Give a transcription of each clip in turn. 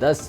10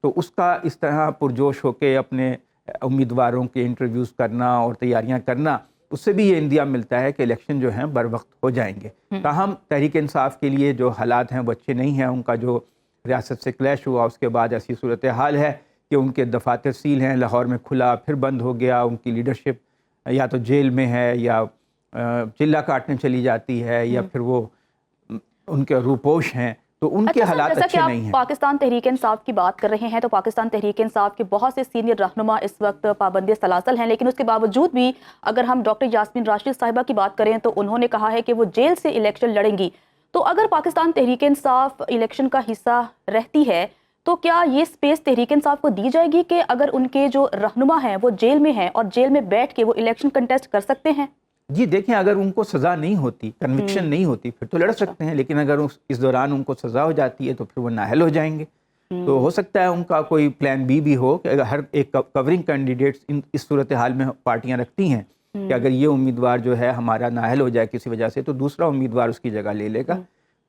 تو اس کا اس طرح پرجوش ہو کے اپنے امیدواروں کے انٹرویوز کرنا اور تیاریاں کرنا، اس سے بھی یہ اندیا ملتا ہے کہ الیکشن جو ہیں بر وقت ہو جائیں گے۔ تاہم تحریک انصاف کے لیے جو حالات ہیں وہ اچھے نہیں ہیں، ان کا جو ریاست سے کلیش ہوا اس کے بعد ایسی صورتحال ہے کہ ان کے دفاتر سیل ہیں، لاہور میں کھلا پھر بند ہو گیا، ان کی لیڈرشپ یا تو جیل میں ہے یا چلہ کاٹنے چلی جاتی ہے یا پھر وہ ان کے روپوش ہیں، تو ان کے حالات جیسا کہ اچھے آپ نہیں ہیں۔ پاکستان تحریک انصاف کی بات کر رہے ہیں تو پاکستان تحریک انصاف کے بہت سے سینئر رہنما اس وقت پابندی سلاسل ہیں، لیکن اس کے باوجود بھی اگر ہم ڈاکٹر یاسمین راشد صاحبہ کی بات کریں تو انہوں نے کہا ہے کہ وہ جیل سے الیکشن لڑیں گی۔ تو اگر پاکستان تحریک انصاف الیکشن کا حصہ رہتی ہے تو کیا یہ سپیس تحریک انصاف کو دی جائے گی کہ اگر ان کے جو رہنما ہیں وہ جیل میں ہیں اور جیل میں بیٹھ کے وہ الیکشن کنٹیسٹ کر سکتے ہیں؟ جی دیکھیں، اگر ان کو سزا نہیں ہوتی، کنوکشن نہیں ہوتی، پھر تو لڑ سکتے ہیں، لیکن اگر اس دوران ان کو سزا ہو جاتی ہے تو پھر وہ نااہل ہو جائیں گے۔ تو ہو سکتا ہے ان کا کوئی پلان بی بھی ہو کہ اگر ہر ایک کورنگ کینڈیڈیٹس اس صورتحال میں پارٹیاں رکھتی ہیں کہ اگر یہ امیدوار جو ہے ہمارا نااہل ہو جائے کسی وجہ سے تو دوسرا امیدوار اس کی جگہ لے لے گا۔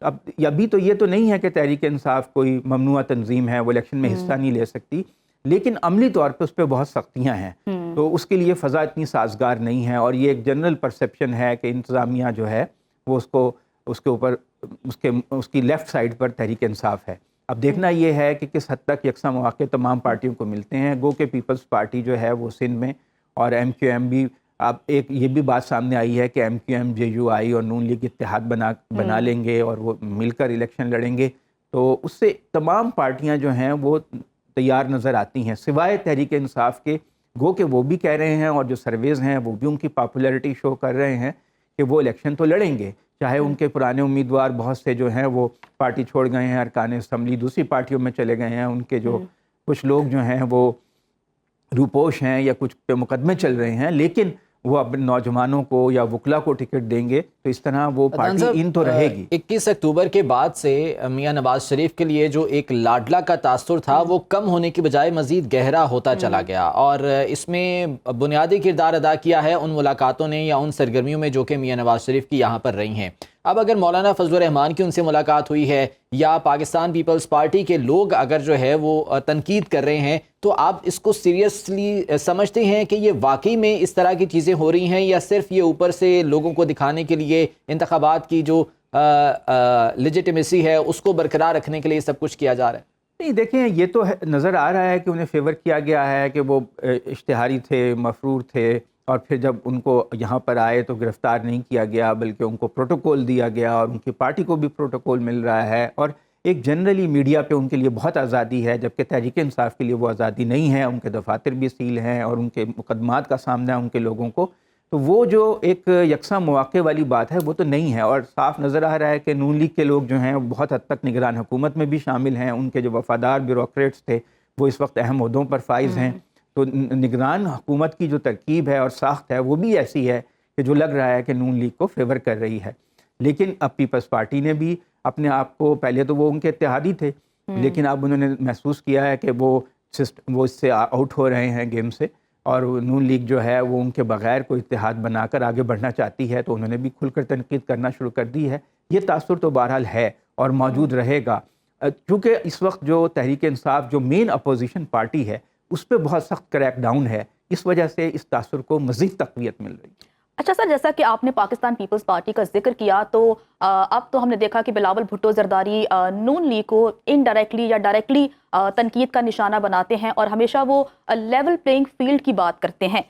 اب ابھی تو یہ تو نہیں ہے کہ تحریک انصاف کوئی ممنوعہ تنظیم ہے، وہ الیکشن میں حصہ نہیں لے سکتی، لیکن عملی طور پہ اس پہ بہت سختیاں ہیں، تو اس کے لیے فضا اتنی سازگار نہیں ہے، اور یہ ایک جنرل پرسیپشن ہے کہ انتظامیہ جو ہے وہ اس کے اوپر اس کی لیفٹ سائڈ پر تحریک انصاف ہے۔ اب دیکھنا یہ ہے کہ کس حد تک یکساں مواقع تمام پارٹیوں کو ملتے ہیں۔ گو کہ پیپلز پارٹی جو ہے وہ سندھ میں اور ایم کیو ایم بھی، اب ایک یہ بھی بات سامنے آئی ہے کہ M Q M, J U I اور نون لیگ اتحاد بنا لیں گے اور وہ مل کر الیکشن لڑیں گے، تو اس سے تمام پارٹیاں جو ہیں وہ تیار نظر آتی ہیں سوائے تحریک انصاف کے۔ گو کہ وہ بھی کہہ رہے ہیں اور جو سرویز ہیں وہ بھی ان کی پاپولیرٹی شو کر رہے ہیں کہ وہ الیکشن تو لڑیں گے، چاہے ان کے پرانے امیدوار بہت سے جو ہیں وہ پارٹی چھوڑ گئے ہیں، ارکان اسمبلی دوسری پارٹیوں میں چلے گئے ہیں، ان کے جو کچھ لوگ جو ہیں وہ روپوش ہیں یا کچھ پہ مقدمے چل رہے ہیں، لیکن وہ اپنے نوجوانوں کو یا وکلا کو ٹکٹ دیں گے تو اس طرح وہ پارٹی ان تو رہے گی۔ 21 اکتوبر کے بعد سے میاں نواز شریف کے لیے جو ایک لاڈلا کا تاثر تھا وہ کم ہونے کی بجائے مزید گہرا ہوتا چلا گیا، اور اس میں بنیادی کردار ادا کیا ہے ان ملاقاتوں نے یا ان سرگرمیوں میں جو کہ میاں نواز شریف کی یہاں پر رہی ہیں۔ اب اگر مولانا فضل الرحمان کی ان سے ملاقات ہوئی ہے یا پاکستان پیپلز پارٹی کے لوگ اگر جو ہے وہ تنقید کر رہے ہیں، تو آپ اس کو سیریسلی سمجھتے ہیں کہ یہ واقعی میں اس طرح کی چیزیں ہو رہی ہیں یا صرف یہ اوپر سے لوگوں کو دکھانے کے لیے انتخابات کی جو لیجیٹمیسی ہے اس کو برقرار رکھنے کے لیے سب کچھ کیا جا رہا ہے؟ نہیں دیکھیں، یہ تو نظر آ رہا ہے کہ انہیں فیور کیا گیا ہے کہ وہ اشتہاری تھے، مفرور تھے، اور پھر جب ان کو یہاں پر آئے تو گرفتار نہیں کیا گیا بلکہ ان کو پروٹوکول دیا گیا، اور ان کی پارٹی کو بھی پروٹوکول مل رہا ہے، اور ایک جنرلی میڈیا پہ ان کے لیے بہت آزادی ہے، جبکہ تحریک انصاف کے لیے وہ آزادی نہیں ہے، ان کے دفاتر بھی سیل ہیں اور ان کے مقدمات کا سامنا ہے ان کے لوگوں کو، تو وہ جو ایک یکساں مواقع والی بات ہے وہ تو نہیں ہے۔ اور صاف نظر آ رہا ہے کہ نون لیگ کے لوگ جو ہیں بہت حد تک نگران حکومت میں بھی شامل ہیں، ان کے جو وفادار بیوروکریٹس تھے وہ اس وقت اہم عہدوں پر فائز ہیں، تو نگران حکومت کی جو ترکیب ہے اور ساخت ہے وہ بھی ایسی ہے کہ جو لگ رہا ہے کہ نون لیگ کو فیور کر رہی ہے۔ لیکن اب پیپلز پارٹی نے بھی اپنے آپ کو، پہلے تو وہ ان کے اتحادی تھے لیکن اب انہوں نے محسوس کیا ہے کہ وہ اس سے آؤٹ ہو رہے ہیں گیم سے، اور نون لیگ جو ہے وہ ان کے بغیر کوئی اتحاد بنا کر آگے بڑھنا چاہتی ہے، تو انہوں نے بھی کھل کر تنقید کرنا شروع کر دی ہے۔ یہ تاثر تو بہرحال ہے اور موجود رہے گا، کیونکہ اس وقت جو تحریک انصاف جو مین اپوزیشن پارٹی ہے اس پہ بہت سخت کریک ڈاؤن ہے، اس وجہ سے اس تاثر کو مزید تقویت مل رہی ہے۔ اچھا سر، جیسا کہ آپ نے پاکستان پیپلز پارٹی کا ذکر کیا تو اب تو ہم نے دیکھا کہ بلاول بھٹو زرداری نون لیگ کو انڈائریکٹلی یا ڈائریکٹلی تنقید کا نشانہ بناتے ہیں اور ہمیشہ وہ لیول پلینگ فیلڈ کی بات کرتے ہیں،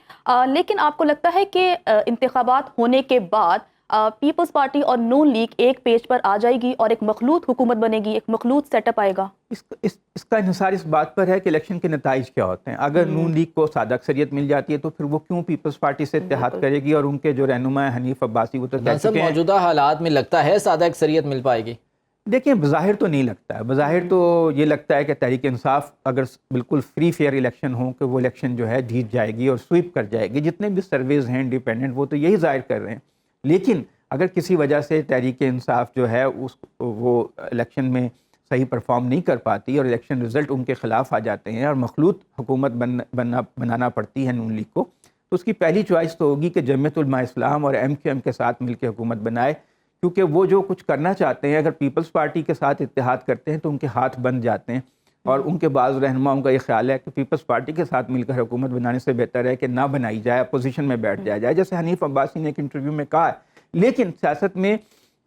لیکن آپ کو لگتا ہے کہ انتخابات ہونے کے بعد پیپلز پارٹی اور نون لیگ ایک پیج پر آ جائے گی اور ایک مخلوط حکومت بنے گی، ایک مخلوط سیٹ اپ آئے گا؟ اس کا انحصار اس بات پر ہے کہ الیکشن کے نتائج کیا ہوتے ہیں۔ اگر نون لیگ کو سادہ اکثریت مل جاتی ہے تو پھر وہ کیوں پیپلز پارٹی سے اتحاد کرے گی، اور ان کے جو رہنما حنیف عباسی وہ تو کہہ چکے ہیں۔ موجودہ حالات میں لگتا ہے سادہ اکثریت مل پائے گی؟ دیکھیں، بظاہر تو نہیں لگتا ہے، بظاہر تو یہ لگتا ہے کہ تحریک انصاف اگر بالکل فری فیئر الیکشن ہو کہ وہ الیکشن جو ہے جیت جائے گی اور سویپ کر جائے گی، جتنے بھی سرویز ہیں انڈیپینڈنٹ وہ تو یہی ظاہر کر رہے ہیں، لیکن اگر کسی وجہ سے تحریک انصاف جو ہے وہ الیکشن میں صحیح پرفارم نہیں کر پاتی اور الیکشن رزلٹ ان کے خلاف آ جاتے ہیں اور مخلوط حکومت بنانا پڑتی ہے نون لیگ کو، تو اس کی پہلی چوائس تو ہوگی کہ جمعیت علماء اسلام اور ایم کیو ایم کے ساتھ مل کے حکومت بنائے، کیونکہ وہ جو کچھ کرنا چاہتے ہیں اگر پیپلز پارٹی کے ساتھ اتحاد کرتے ہیں تو ان کے ہاتھ بند جاتے ہیں۔ اور ان کے بعض رہنماؤں کا یہ خیال ہے کہ پیپلز پارٹی کے ساتھ مل کر حکومت بنانے سے بہتر ہے کہ نہ بنائی جائے، اپوزیشن میں بیٹھ جایا جائے، جیسے حنیف عباسی نے ایک انٹرویو میں کہا ہے۔ لیکن سیاست میں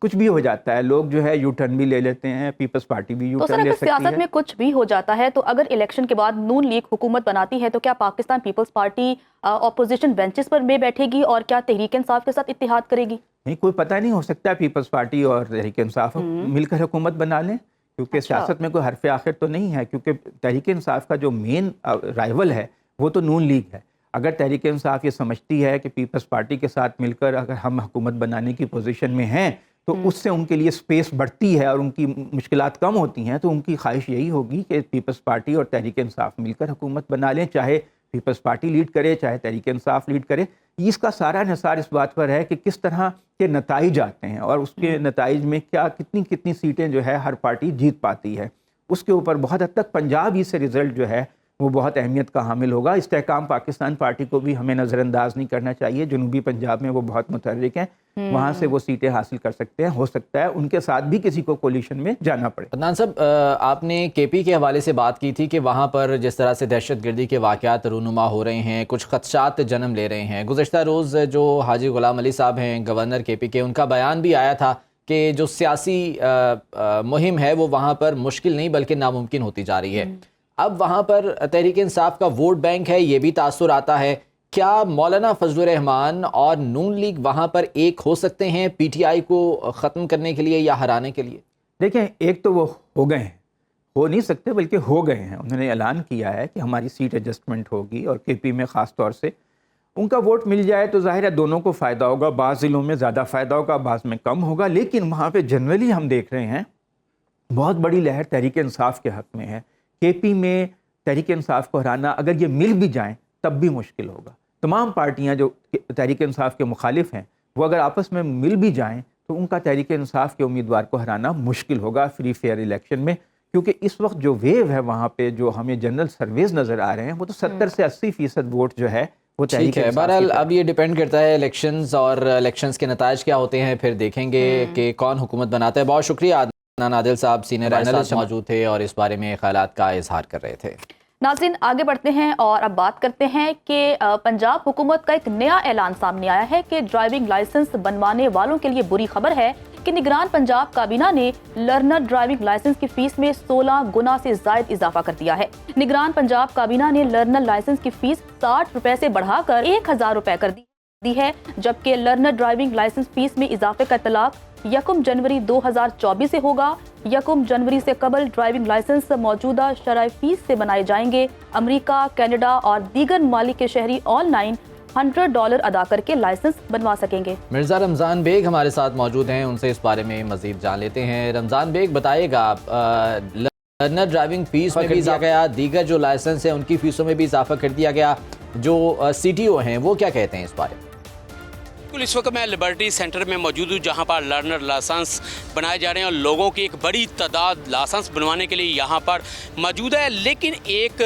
کچھ بھی ہو جاتا ہے، لوگ جو ہے یو ٹرن بھی لے لیتے ہیں، پیپلز پارٹی بھی یو تو سر ٹرن لے اگر سکتی سیاست ہے۔ میں کچھ بھی ہو جاتا ہے تو اگر الیکشن کے بعد نون لیگ حکومت بناتی ہے تو کیا Pakistan peoples party opposition benches پر میں بیٹھے گی اور کیا تحریک انصاف کے ساتھ اتحاد کرے گی؟ نہیں، کوئی پتہ نہیں، ہو سکتا ہے پیپلز پارٹی اور تحریک انصاف مل کر حکومت بنا لیں، کیونکہ سیاست میں کوئی حرف آخر تو نہیں ہے، کیونکہ تحریک انصاف کا جو مین رائیول ہے وہ تو نون لیگ ہے۔ اگر تحریک انصاف یہ سمجھتی ہے کہ پیپلز پارٹی کے ساتھ مل کر اگر ہم حکومت بنانے کی پوزیشن میں ہیں تو اس سے ان کے لیے سپیس بڑھتی ہے اور ان کی مشکلات کم ہوتی ہیں، تو ان کی خواہش یہی ہوگی کہ پیپلز پارٹی اور تحریک انصاف مل کر حکومت بنا لیں، چاہے پیپلز پارٹی لیڈ کرے چاہے تحریک انصاف لیڈ کرے۔ اس کا سارا انحصار اس بات پر ہے کہ کس طرح کے نتائج آتے ہیں اور اس کے نتائج میں کیا کتنی سیٹیں جو ہے ہر پارٹی جیت پاتی ہے، اس کے اوپر بہت حد تک پنجاب ہی سے رزلٹ جو ہے وہ بہت اہمیت کا حامل ہوگا۔ استحکام پاکستان پارٹی کو بھی ہمیں نظر انداز نہیں کرنا چاہیے، جنوبی پنجاب میں وہ بہت متحرک ہیں، وہاں سے وہ سیٹیں حاصل کر سکتے ہیں، ہو سکتا ہے ان کے ساتھ بھی کسی کو کولیشن میں جانا پڑے۔ عدنان صاحب، آپ نے کے پی کے حوالے سے بات کی تھی کہ وہاں پر جس طرح سے دہشت گردی کے واقعات رونما ہو رہے ہیں، کچھ خدشات جنم لے رہے ہیں۔ گزشتہ روز جو حاجی غلام علی صاحب ہیں گورنر کے پی کے، ان کا بیان بھی آیا تھا کہ جو سیاسی مہم ہے وہ وہاں پر مشکل نہیں بلکہ ناممکن ہوتی جا رہی ہے۔ اب وہاں پر تحریک انصاف کا ووٹ بینک ہے، یہ بھی تاثر آتا ہے۔ کیا مولانا فضل الرحمان اور نون لیگ وہاں پر ایک ہو سکتے ہیں پی ٹی آئی کو ختم کرنے کے لیے یا ہرانے کے لیے؟ دیکھیں، ایک تو وہ ہو گئے ہیں، ہو نہیں سکتے بلکہ ہو گئے ہیں۔ انہوں نے اعلان کیا ہے کہ ہماری سیٹ ایڈجسٹمنٹ ہوگی اور کے پی میں خاص طور سے ان کا ووٹ مل جائے تو ظاہر ہے دونوں کو فائدہ ہوگا، بعض ضلعوں میں زیادہ فائدہ ہوگا، بعض میں کم ہوگا، لیکن وہاں پہ جنرلی ہم دیکھ رہے ہیں بہت بڑی لہر تحریک انصاف کے حق میں ہے۔ کے پی میں تحریک انصاف کو ہرانا اگر یہ مل بھی جائیں تب بھی مشکل ہوگا۔ تمام پارٹیاں جو تحریک انصاف کے مخالف ہیں وہ اگر آپس میں مل بھی جائیں تو ان کا تحریک انصاف کے امیدوار کو ہرانا مشکل ہوگا فری فیئر الیکشن میں، کیونکہ اس وقت جو ویو ہے وہاں پہ جو ہمیں جنرل سرویز نظر آ رہے ہیں وہ تو 70 سے 80% ووٹ جو ہے وہ تحریک ٹھیک ہے۔ انصاف بہرحال کی طرف۔ اب یہ ڈیپینڈ کرتا ہے الیکشنز اور الیکشنز کے نتائج کیا ہوتے ہیں، پھر دیکھیں گے کہ کون حکومت بناتا ہے۔ بہت شکریہ عدنان عادل صاحب، سینئر اینالسٹ موجود تھے اور اس بارے میں خیالات کا اظہار کر رہے تھے۔ ناظرین آگے بڑھتے ہیں اور اب بات کرتے ہیں کہ پنجاب حکومت کا ایک نیا اعلان سامنے آیا ہے کہ ڈرائیونگ لائسنس بنوانے والوں کے لیے بری خبر ہے کہ نگران پنجاب کابینہ نے لرنر ڈرائیونگ لائسنس کی فیس میں 16 گنا سے زائد اضافہ کر دیا ہے۔ نگران پنجاب کابینہ نے لرنر لائسنس کی فیس 60 روپے سے بڑھا کر 1000 روپے کر دی ہے، جبکہ لرنر ڈرائیونگ لائسنس فیس میں اضافے کا اطلاق 1 جنوری 2024 سے ہوگا۔ 1 جنوری سے قبل ڈرائیونگ لائسنس موجودہ شرح فیس سے بنائے جائیں گے۔ امریکہ، کینیڈا اور دیگر ممالک کے شہری آن لائن $100 ادا کر کے لائسنس بنوا سکیں گے۔ مرزا رمضان بیگ ہمارے ساتھ موجود ہیں، ان سے اس بارے میں مزید جان لیتے ہیں۔ رمضان بیگ بتائیے گا، لرنر ڈرائیونگ فیس میں بھی اضافہ کیا، دیگر جو لائسنس ہیں ان کی فیسوں میں بھی اضافہ کر دیا گیا، جو سی ٹی او ہیں وہ کیا کہتے ہیں اس بارے میں؟ اس وقت میں لبرٹی سینٹر میں موجود ہوں جہاں پر لرنر لائسنس بنائے جا رہے ہیں اور لوگوں کی ایک بڑی تعداد لائسنس بنوانے کے لیے یہاں پر موجود ہے، لیکن ایک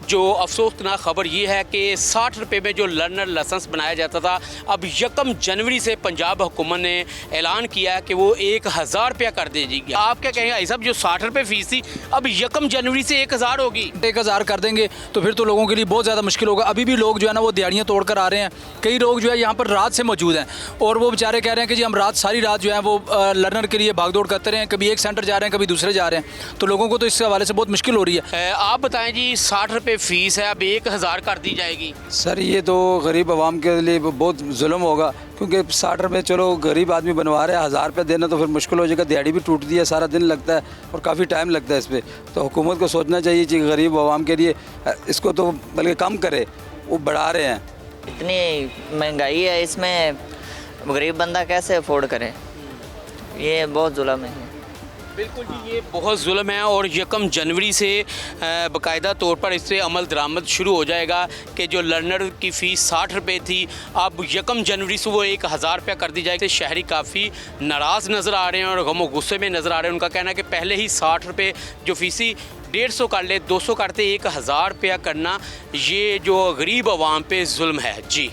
جو افسوسناک خبر یہ ہے کہ 60 روپے میں جو لرنر لائسنس بنایا جاتا تھا اب 1 جنوری سے پنجاب حکومت نے اعلان کیا ہے کہ وہ 1000 روپیہ کر دے گی۔ آپ کیا کہیں گے صاحب، جو 60 روپے فیس تھی اب 1 جنوری سے 1000 ہوگی؟ 1000 کر دیں گے تو پھر تو لوگوں کے لیے بہت زیادہ مشکل ہوگا۔ ابھی بھی لوگ جو ہے نا وہ دیہڑیاں توڑ کر آ رہے ہیں، کئی لوگ جو ہے یہاں پر رات سے موجود ہیں اور وہ بیچارے کہہ رہے ہیں کہ جی ہم ساری رات جو ہے وہ لرنر کے لیے بھاگ دوڑ کرتے رہے ہیں، کبھی ایک سینٹر جا رہے ہیں کبھی دوسرے جا رہے ہیں، تو لوگوں کو تو اس حوالے سے بہت مشکل ہو رہی ہے۔ آپ بتائیں جی، 60 روپے فیس ہے اب 1000 کر دی جائے گی؟ سر یہ تو غریب عوام کے لیے بہت ظلم ہوگا، کیونکہ 60 روپے چلو غریب آدمی بنوا رہے ہیں، 1000 روپے دینا تو پھر مشکل ہو جائے گا، دیہڑی بھی ٹوٹتی ہے، سارا دن لگتا ہے اور کافی ٹائم لگتا ہے اس پہ، تو حکومت کو سوچنا چاہیے کہ غریب عوام کے لیے اس کو تو بلکہ کم کرے، وہ بڑھا رہے ہیں۔ اتنی مہنگائی ہے، اس میں غریب بندہ کیسے افورڈ کرے، یہ بہت ظلم ہے۔ بالکل جی، یہ بہت ظلم ہے اور 1 جنوری سے باقاعدہ طور پر اس سے عمل درآمد شروع ہو جائے گا کہ جو لرنر کی فیس 60 روپے تھی اب 1 جنوری سے وہ 1000 روپیہ کر دی جائے گی۔ شہری کافی ناراض نظر آ رہے ہیں اور غم و غصے میں نظر آ رہے ہیں۔ ان کا کہنا ہے کہ پہلے ہی 60 روپے جو فیسی 150 کر لے، 200 کرتے 1000 روپیہ کرنا، یہ جو غریب عوام پہ ظلم ہے۔ جی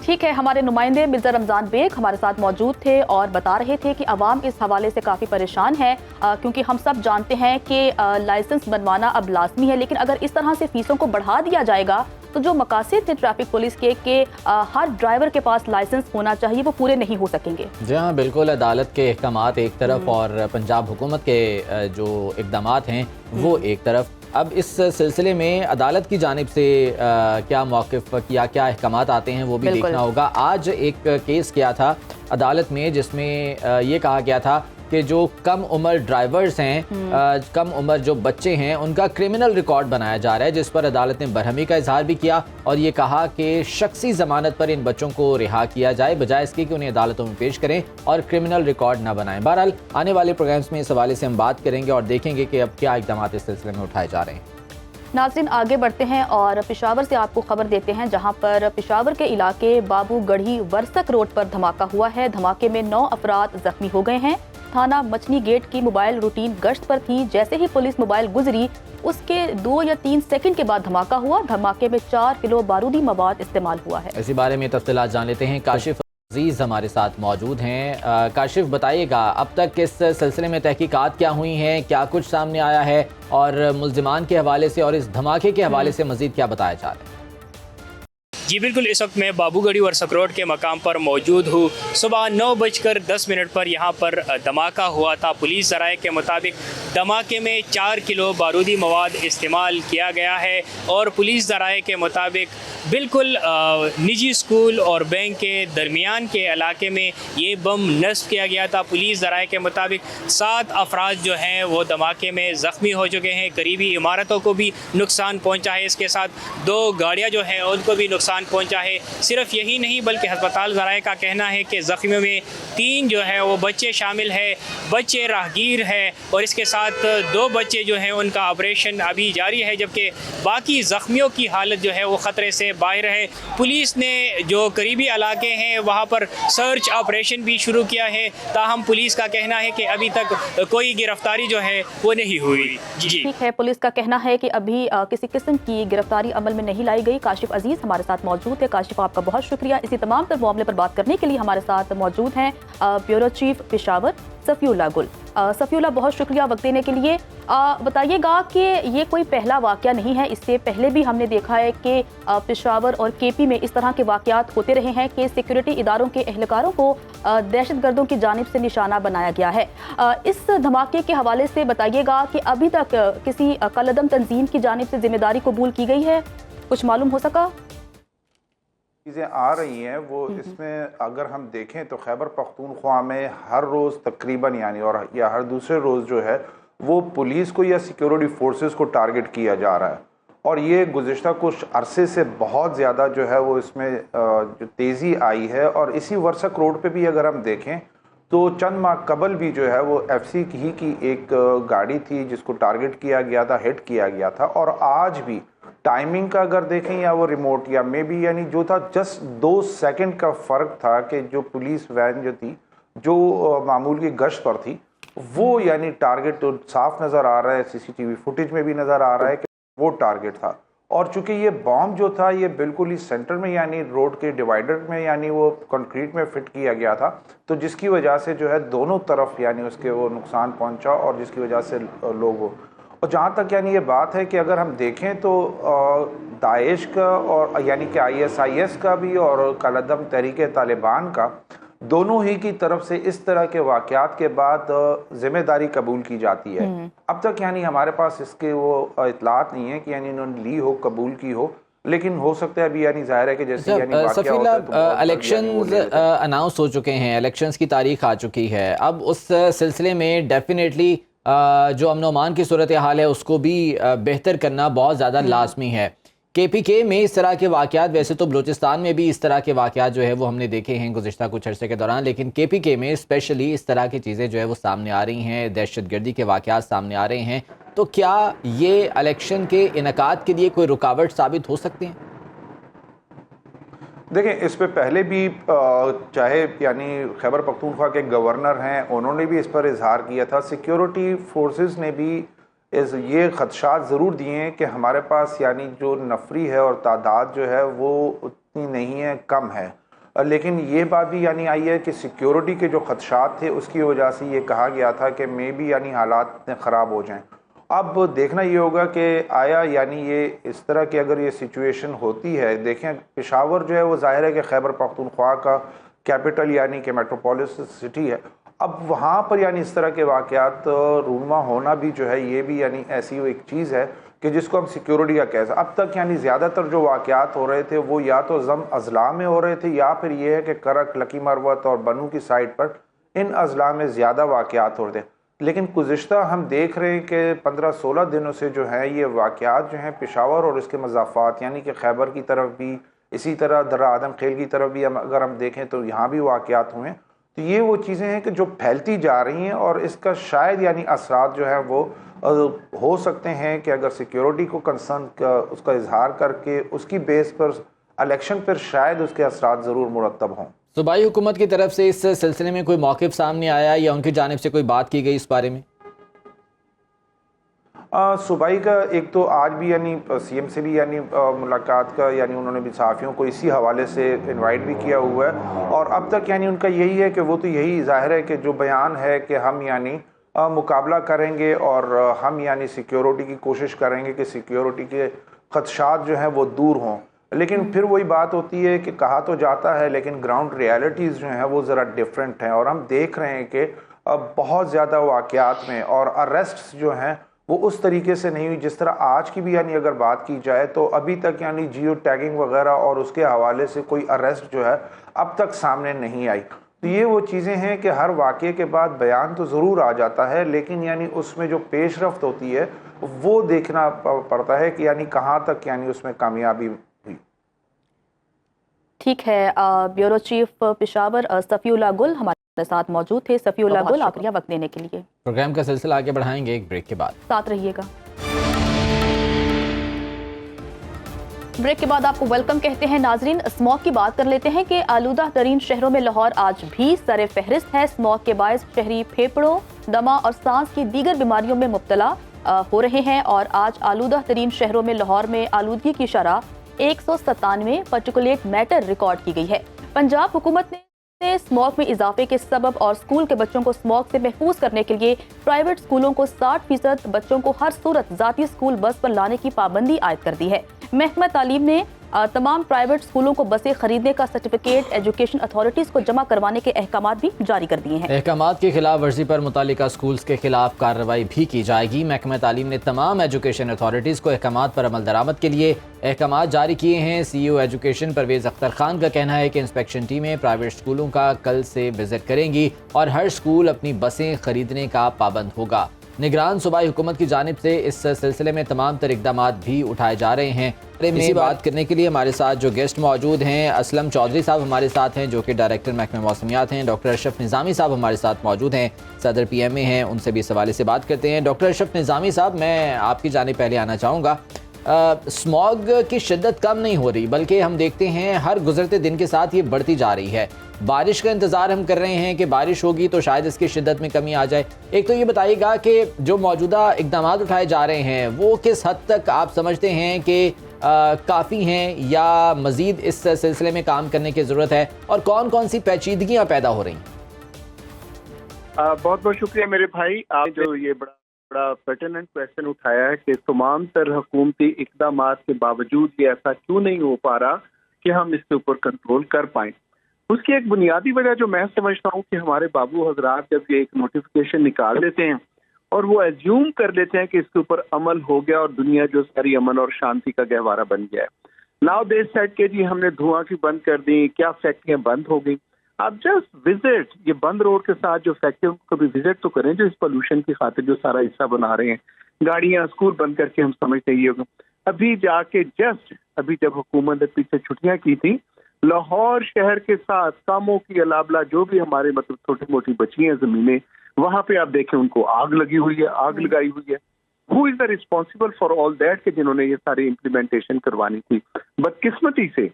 ٹھیک ہے، ہمارے نمائندے مرزا رمضان بیگ ہمارے ساتھ موجود تھے اور بتا رہے تھے کہ عوام اس حوالے سے کافی پریشان ہے، کیونکہ ہم سب جانتے ہیں کہ لائسنس بنوانا اب لازمی ہے، لیکن اگر اس طرح سے فیسوں کو بڑھا دیا جائے گا تو جو مقاصد تھے ٹریفک پولیس کے کہ ہر ڈرائیور کے پاس لائسنس ہونا چاہیے وہ پورے نہیں ہو سکیں گے۔ جی ہاں بالکل، عدالت کے احکامات ایک طرف اور پنجاب حکومت کے جو اقدامات ہیں وہ ایک طرف۔ اب اس سلسلے میں عدالت کی جانب سے کیا موقف یا کیا احکامات آتے ہیں وہ بھی دیکھنا ہوگا۔ آج ایک کیس کیا تھا عدالت میں جس میں یہ کہا گیا تھا کہ جو کم عمر ڈرائیورز ہیں، کم عمر جو بچے ہیں، ان کا کرمنل ریکارڈ بنایا جا رہا ہے، جس پر عدالت نے برہمی کا اظہار بھی کیا اور یہ کہا کہ شخصی ضمانت پر ان بچوں کو رہا کیا جائے بجائے اس کے کہ انہیں عدالتوں میں پیش کریں اور کرمنل ریکارڈ نہ بنائیں۔ بہرحال آنے والے پروگرامز میں اس حوالے سے ہم بات کریں گے اور دیکھیں گے کہ اب کیا اقدامات اس سلسلے میں اٹھائے جا رہے ہیں۔ ناظرین آگے بڑھتے ہیں اور پشاور سے آپ کو خبر دیتے ہیں، جہاں پر پشاور کے علاقے بابو گڑھی ورسک روڈ پر دھماکہ ہوا ہے۔ دھماکے میں 9 افراد زخمی ہو گئے ہیں۔ تھانہ مچھلی گیٹ کی موبائل روٹین گشت پر تھی، جیسے ہی پولیس موبائل گزری اس کے 2 یا 3 سیکنڈ کے بعد دھماکہ ہوا۔ دھماکے میں 4 کلو بارودی مواد استعمال ہوا ہے۔ اسی بارے میں تفصیلات جان لیتے ہیں، کاشف عزیز ہمارے ساتھ موجود ہیں۔ کاشف بتائیے گا اب تک اس سلسلے میں تحقیقات کیا ہوئی ہیں، کیا کچھ سامنے آیا ہے اور ملزمان کے حوالے سے اور اس دھماکے کے حوالے سے مزید کیا بتایا جا رہا ہے؟ جی بالکل، اس وقت میں بابو گڑھی ورسک روڈ کے مقام پر موجود ہوں۔ صبح 9:10 پر یہاں پر دھماکہ ہوا تھا۔ پولیس ذرائع کے مطابق دھماکے میں 4 کلو بارودی مواد استعمال کیا گیا ہے اور پولیس ذرائع کے مطابق بالکل نجی اسکول اور بینک کے درمیان کے علاقے میں یہ بم نصب کیا گیا تھا۔ پولیس ذرائع کے مطابق 7 افراد جو ہیں وہ دھماکے میں زخمی ہو چکے ہیں، قریبی عمارتوں کو بھی نقصان پہنچا ہے، اس کے ساتھ 2 گاڑیاں جو ہیں ان کو بھی نقصان پہنچا ہے۔ صرف یہی نہیں بلکہ ہسپتال ذرائع کا کہنا ہے کہ زخمیوں میں 3 جو ہے وہ بچے شامل ہیں، بچے راہگیر ہیں اور اس کے ساتھ 2 بچے جو ہیں ان کا آپریشن ابھی جاری ہے، جبکہ باقی زخمیوں کی حالت جو ہے وہ خطرے سے باہر ہے۔ پولیس نے جو قریبی علاقے ہیں وہاں پر سرچ آپریشن بھی شروع کیا ہے، تاہم پولیس کا کہنا ہے کہ ابھی تک کوئی گرفتاری جو ہے وہ نہیں ہوئی۔ جی ٹھیک ہے، پولیس کا کہنا ہے کہ ابھی کسی قسم کی گرفتاری عمل میں نہیں لائی گئی۔ کاشف عزیز ہمارے ساتھ موجود ہے۔ کاشف آپ کا بہت شکریہ، اسی تمام تر معاملے پر بات کرنے کے لیے ہمارے ساتھ موجود ہیں بیورو چیف پشاور صفی اللہ گل۔ صفی اللہ بہت شکریہ وقت دینے کے لیے۔ بتائیے گا کہ یہ کوئی پہلا واقعہ نہیں ہے، اس سے پہلے بھی ہم نے دیکھا ہے کہ پشاور اور کے پی میں اس طرح کے واقعات ہوتے رہے ہیں کہ سیکیورٹی اداروں کے اہلکاروں کو دہشت گردوں کی جانب سے نشانہ بنایا گیا ہے۔ اس دھماکے کے حوالے سے بتائیے گا کہ ابھی تک کسی کالعدم تنظیم کی جانب سے ذمہ داری قبول کی گئی ہے، کچھ معلوم ہو سکا؟ چیزیں آ رہی ہیں وہ اس میں اگر ہم دیکھیں تو خیبر پختونخوا میں ہر روز تقریباً یا ہر دوسرے روز جو ہے وہ پولیس کو یا سیکیورٹی فورسز کو ٹارگٹ کیا جا رہا ہے، اور یہ گزشتہ کچھ عرصے سے بہت زیادہ جو ہے وہ اس میں جو تیزی آئی ہے۔ اور اسی ورسک روڈ پہ بھی اگر ہم دیکھیں تو چند ماہ قبل بھی جو ہے وہ ایف سی ہی کی ایک گاڑی تھی جس کو ٹارگٹ کیا گیا تھا، ہٹ کیا گیا تھا، اور آج بھی ٹائمنگ کا اگر دیکھیں یا وہ ریموٹ یا مے بی یعنی جو تھا جسٹ 2 سیکنڈ کا فرق تھا کہ جو پولیس وین جو تھی جو معمول کی گشت پر تھی وہ یعنی ٹارگٹ صاف نظر آ رہا ہے، سی سی ٹی وی فوٹیج میں بھی نظر آ رہا ہے کہ وہ ٹارگٹ تھا۔ اور چونکہ یہ بام جو تھا یہ بالکل ہی سینٹر میں یعنی روڈ کے ڈیوائیڈر میں یعنی وہ کنکریٹ میں فٹ کیا گیا تھا، تو جس کی وجہ سے جو ہے دونوں طرف یعنی اس کے وہ نقصان پہنچا اور جس کی وجہ سے لوگ اور جہاں تک یعنی یہ بات ہے کہ اگر ہم دیکھیں تو داعش کا اور یعنی کہ ISIS کا بھی اور کالعدم تحریک طالبان کا دونوں ہی کی طرف سے اس طرح کے واقعات کے بعد ذمہ داری قبول کی جاتی ہے۔ اب تک یعنی ہمارے پاس اس کے وہ اطلاعات نہیں ہے کہ یعنی انہوں نے لی ہو، قبول کی ہو، لیکن ہو سکتا ہے ابھی یعنی ظاہر ہے کہ جیسے یعنی واقعہ ہوتا ہے تو الیکشنز اناؤنس ہو چکے ہیں، الیکشنز کی تاریخ آ چکی ہے، اب اس سلسلے میں ڈیفینیٹلی جو امن و امان کی صورتحال ہے اس کو بھی بہتر کرنا بہت زیادہ لازمی ہے۔ کے پی کے میں اس طرح کے واقعات، ویسے تو بلوچستان میں بھی اس طرح کے واقعات جو ہے وہ ہم نے دیکھے ہیں گزشتہ کچھ عرصے کے دوران، لیکن کے پی کے میں اسپیشلی اس طرح کی چیزیں جو ہے وہ سامنے آ رہی ہیں، دہشت گردی کے واقعات سامنے آ رہے ہیں، تو کیا یہ الیکشن کے انعقاد کے لیے کوئی رکاوٹ ثابت ہو سکتے ہیں؟ دیکھیں اس پہ پہلے بھی چاہے یعنی خیبر پختونخوا کے گورنر ہیں انہوں نے بھی اس پر اظہار کیا تھا، سیکیورٹی فورسز نے بھی یہ خدشات ضرور دیے ہیں کہ ہمارے پاس یعنی جو نفری ہے اور تعداد جو ہے وہ اتنی نہیں ہے، کم ہے، لیکن یہ بات بھی یعنی آئی ہے کہ سیکیورٹی کے جو خدشات تھے اس کی وجہ سے یہ کہا گیا تھا کہ مے بی یعنی حالات خراب ہو جائیں. اب دیکھنا یہ ہوگا کہ آیا یعنی یہ اس طرح کی اگر یہ سچویشن ہوتی ہے. دیکھیں پشاور جو ہے وہ ظاہر ہے کہ خیبر پختونخوا کا کیپٹل یعنی کہ میٹروپولس سٹی ہے. اب وہاں پر یعنی اس طرح کے واقعات رونما ہونا بھی جو ہے یہ بھی یعنی ایسی ایک چیز ہے کہ جس کو ہم سیکیورٹی کا کہہ سکتے. اب تک یعنی زیادہ تر جو واقعات ہو رہے تھے وہ یا تو اضلاع میں ہو رہے تھے یا پھر یہ ہے کہ کرک، لکی مروت اور بنو کی سائڈ پر ان اضلاع میں زیادہ واقعات ہو رہے تھے. لیکن گزشتہ ہم دیکھ رہے ہیں کہ 15-16 دنوں سے جو ہیں یہ واقعات جو ہیں پشاور اور اس کے مضافات یعنی کہ خیبر کی طرف بھی، اسی طرح درہ آدم خیل کی طرف بھی اگر ہم دیکھیں تو یہاں بھی واقعات ہوئے ہیں. تو یہ وہ چیزیں ہیں کہ جو پھیلتی جا رہی ہیں اور اس کا شاید یعنی اثرات جو ہیں وہ ہو سکتے ہیں کہ اگر سیکیورٹی کو کنسرن اس کا اظہار کر کے اس کی بیس پر الیکشن پر شاید اس کے اثرات ضرور مرتب ہوں. صوبائی حکومت کی طرف سے اس سلسلے میں کوئی موقف سامنے آیا یا ان کی جانب سے کوئی بات کی گئی اس بارے میں؟ صوبائی کا ایک تو آج بھی یعنی سی ایم سے بھی یعنی ملاقات کا یعنی انہوں نے بھی صحافیوں کو اسی حوالے سے انوائٹ بھی کیا ہوا ہے اور اب تک یعنی ان کا یہی ہے کہ وہ تو یہی ظاہر ہے کہ جو بیان ہے کہ ہم یعنی مقابلہ کریں گے اور ہم یعنی سیکیورٹی کی کوشش کریں گے کہ سیکیورٹی کے خدشات جو ہیں وہ دور ہوں. لیکن پھر وہی بات ہوتی ہے کہ کہا تو جاتا ہے لیکن گراؤنڈ ریالٹیز جو ہیں وہ ذرا ڈیفرنٹ ہیں اور ہم دیکھ رہے ہیں کہ بہت زیادہ واقعات میں اور اریسٹس جو ہیں وہ اس طریقے سے نہیں ہوئی جس طرح آج کی بھی یعنی اگر بات کی جائے تو ابھی تک یعنی جیو ٹیگنگ وغیرہ اور اس کے حوالے سے کوئی اریسٹ جو ہے اب تک سامنے نہیں آئی. تو یہ وہ چیزیں ہیں کہ ہر واقعے کے بعد بیان تو ضرور آ جاتا ہے لیکن یعنی اس میں جو پیش رفت ہوتی ہے وہ دیکھنا پڑتا ہے کہ یعنی کہاں تک یعنی اس میں کامیابی ہوئی. ٹھیک ہے، بیورو چیف پشاور صفی اللہ گل ہمارے ساتھ موجود تھے. صفی اللہ گل، آپ کا وقت دینے کے لیے. پروگرام کا سلسلہ آگے بڑھائیں گے ایک بریک کے بعد، ساتھ رہیے گا. بریک کے بعد آپ کو ویلکم کہتے ہیں. ناظرین، اسموگ کی بات کر لیتے ہیں کہ آلودہ ترین شہروں میں لاہور آج بھی سر فہرست ہے. اسموگ کے باعث شہری پھیپھڑوں، دمہ اور سانس کی دیگر بیماریوں میں مبتلا ہو رہے ہیں اور آج آلودہ ترین شہروں میں لاہور میں آلودگی کی شرح 197 پارٹیکولیٹ میٹر ریکارڈ کی گئی ہے. پنجاب حکومت نے اسموگ میں اضافے کے سبب اور اسکول کے بچوں کو اسموگ سے محفوظ کرنے کے لیے پرائیویٹ اسکولوں کو 60% بچوں کو ہر صورت ذاتی اسکول بس پر لانے کی پابندی عائد کر دی ہے. محکمہ تعلیم نے تمام پرائیویٹ اسکولوں کو بسیں خریدنے کا سرٹیفکیٹ ایجوکیشن اتھارٹیز کو جمع کروانے کے احکامات بھی جاری کر دیے ہیں. احکامات کی خلاف ورزی پر متعلقہ اسکولز کے خلاف کارروائی بھی کی جائے گی. محکمہ تعلیم نے تمام ایجوکیشن اتھارٹیز کو احکامات پر عمل درآمد کے لیے احکامات جاری کیے ہیں. سی ای او ایجوکیشن پرویز اختر خان کا کہنا ہے کہ انسپیکشن ٹیمیں پرائیویٹ اسکولوں کا کل سے وزٹ کریں گی اور ہر اسکول اپنی بسیں خریدنے کا پابند ہوگا. نگران صوبائی حکومت کی جانب سے اس سلسلے میں تمام تر اقدامات بھی اٹھائے جا رہے ہیں. اسی بات کرنے کے لیے ہمارے ساتھ جو گیسٹ موجود ہیں، اسلم چودھری صاحب ہمارے ساتھ ہیں جو کہ ڈائریکٹر محکمہ موسمیات ہیں. ڈاکٹر اشرف نظامی صاحب ہمارے ساتھ موجود ہیں، صدر پی ایم اے ہیں. ان سے بھی اس حوالے سے بات کرتے ہیں. ڈاکٹر اشرف نظامی صاحب، میں آپ کی جانب پہلے آنا چاہوں گا. اسموگ کی شدت کم نہیں ہو رہی بلکہ ہم دیکھتے ہیں ہر گزرتے دن کے ساتھ یہ بڑھتی جا رہی ہے. بارش کا انتظار ہم کر رہے ہیں کہ بارش ہوگی تو شاید اس کی شدت میں کمی آ جائے. ایک تو یہ بتائیے گا کہ جو موجودہ اقدامات اٹھائے جا رہے ہیں وہ کس حد تک آپ سمجھتے ہیں کہ کافی ہیں یا مزید اس سلسلے میں کام کرنے کی ضرورت ہے اور کون کون سی پیچیدگیاں پیدا ہو رہی ہیں؟ بہت بہت شکریہ میرے بھائی، آپ جو یہ بڑا پرٹیننٹ کویسچن اٹھایا ہے کہ تمام تر حکومتی اقدامات کے باوجود یہ ایسا کیوں نہیں ہو پا رہا کہ ہم اس کے اوپر کنٹرول کر پائیں. اس کی ایک بنیادی وجہ جو میں سمجھتا ہوں کہ ہمارے بابو حضرات جب یہ ایک نوٹیفیکیشن نکال دیتے ہیں اور وہ ایزیوم کر لیتے ہیں کہ اس کے اوپر عمل ہو گیا اور دنیا جو ساری امن اور شانتی کا گہوارہ بن گیا ہے. ناؤ دے سیٹ کہ جی ہم نے دھواں کی بند کر دی، کیا فیکٹریاں بند ہو گئی. آپ جسٹ وزٹ یہ بند روڈ کے ساتھ جو فیکٹریوں کو بھی وزٹ تو کریں جو اس پولوشن کی خاطر جو سارا حصہ بنا رہے ہیں. گاڑیاں اسکول بند کر کے ہم سمجھتے ہی ہوگا. ابھی جا کے ابھی جب حکومت نے پیچھے چھٹیاں کی تھی، لاہور شہر کے ساتھ کاموں کی علابلہ جو بھی ہمارے مطلب چھوٹی موٹی بچی ہیں زمینیں، وہاں پہ آپ دیکھیں ان کو آگ لگی ہوئی ہے، آگ لگائی ہوئی ہے. Who is the responsible for all that کہ جنہوں نے یہ ساری امپلیمنٹیشن کروانی تھی. بدقسمتی سے